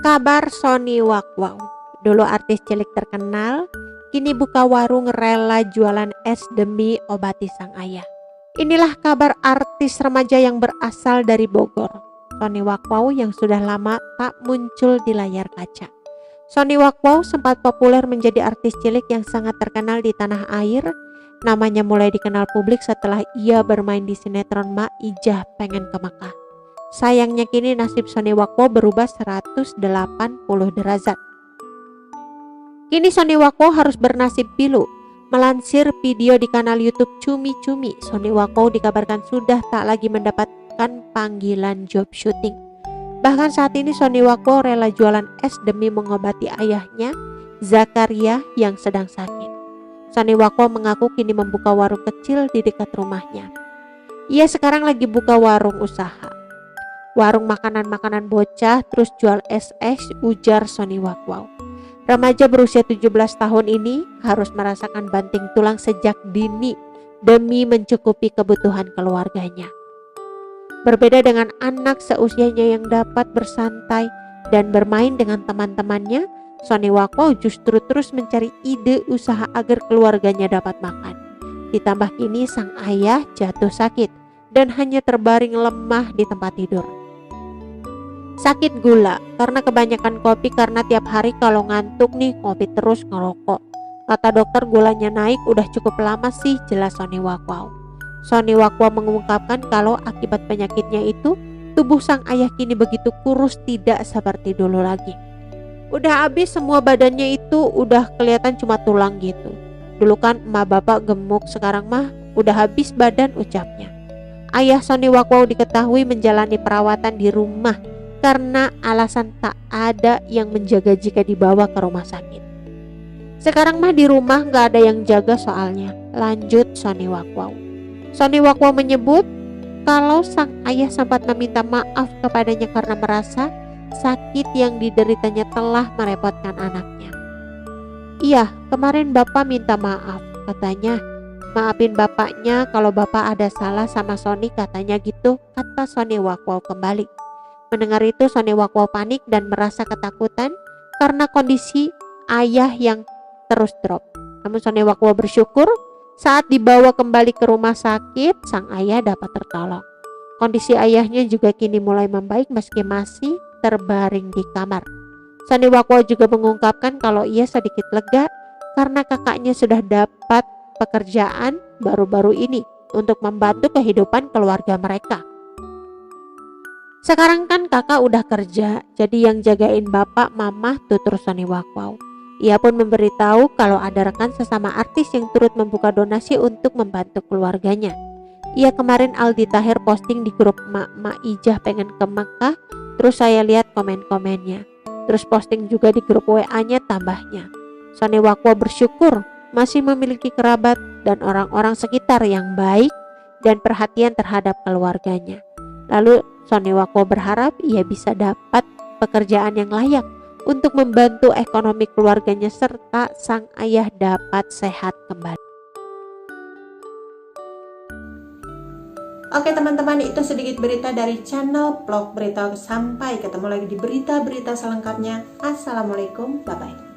Kabar Sony Wakwaw, dulu artis cilik terkenal, kini buka warung rela jualan es demi obati sang ayah. Inilah kabar artis remaja yang berasal dari Bogor, Sony Wakwaw, yang sudah lama tak muncul di layar kaca. Sony Wakwaw sempat populer menjadi artis cilik yang sangat terkenal di tanah air. Namanya mulai dikenal publik setelah ia bermain di sinetron Mak Ijah Pengen ke Mekah. Sayangnya kini nasib Sony Wakwaw berubah 180 derajat. Kini Sony Wakwaw harus bernasib pilu. Melansir video di kanal YouTube Cumi Cumi, Sony Wakwaw dikabarkan sudah tak lagi mendapatkan panggilan job syuting. Bahkan saat ini Sony Wakwaw rela jualan es demi mengobati ayahnya, Zakaria, yang sedang sakit. Sony Wakwaw mengaku kini membuka warung kecil di dekat rumahnya. Ia sekarang lagi buka warung usaha. Warung makanan-makanan bocah, terus jual es-es, ujar Sony Wakwaw. Remaja berusia 17 tahun ini harus merasakan banting tulang sejak dini demi mencukupi kebutuhan keluarganya. Berbeda dengan anak seusianya yang dapat bersantai dan bermain dengan teman-temannya, Sony Wakwaw justru terus mencari ide usaha agar keluarganya dapat makan. Ditambah kini sang ayah jatuh sakit dan hanya terbaring lemah di tempat tidur. Sakit gula karena kebanyakan kopi, karena tiap hari kalau ngantuk nih kopi terus ngerokok. Kata dokter gulanya naik udah cukup lama sih, jelas Sony Wakwaw. Sony Wakwaw mengungkapkan kalau akibat penyakitnya itu tubuh sang ayah kini begitu kurus, tidak seperti dulu lagi. Udah habis semua badannya, itu udah kelihatan cuma tulang gitu. Dulu kan emak bapak gemuk, sekarang mah udah habis badan, ucapnya. Ayah Sony Wakwaw diketahui menjalani perawatan di rumah karena alasan tak ada yang menjaga jika dibawa ke rumah sakit. Sekarang mah di rumah gak ada yang jaga soalnya, lanjut Sony Wakwaw. Sony Wakwaw menyebut kalau sang ayah sempat meminta maaf kepadanya karena merasa sakit yang dideritanya telah merepotkan anaknya. Iya, kemarin bapak minta maaf, katanya. Maafin bapaknya kalau bapak ada salah sama Sony, katanya gitu, kata Sony Wakwaw kembali. Mendengar itu Sony Wakwaw panik dan merasa ketakutan karena kondisi ayah yang terus drop. Namun Sony Wakwaw bersyukur saat dibawa kembali ke rumah sakit, sang ayah dapat tertolong. Kondisi ayahnya juga kini mulai membaik meski masih terbaring di kamar. Sony Wakwaw juga mengungkapkan kalau ia sedikit lega karena kakaknya sudah dapat pekerjaan baru-baru ini untuk membantu kehidupan keluarga mereka. Sekarang kan kakak udah kerja, jadi yang jagain bapak mama, tutur Sony Wakwaw. Ia pun memberitahu kalau ada rekan sesama artis yang turut membuka donasi untuk membantu keluarganya. Ia kemarin Aldi Taher posting di grup Mak Ijah Pengen ke Mekah, terus saya lihat komen-komennya. Terus posting juga di grup WA-nya, tambahnya. Sony Wakwaw bersyukur masih memiliki kerabat dan orang-orang sekitar yang baik dan perhatian terhadap keluarganya. Lalu Sony Wakwaw berharap ia bisa dapat pekerjaan yang layak untuk membantu ekonomi keluarganya serta sang ayah dapat sehat kembali. Oke teman-teman, itu sedikit berita dari channel Vlog Berita. Sampai ketemu lagi di berita-berita selengkapnya. Assalamualaikum, bye-bye.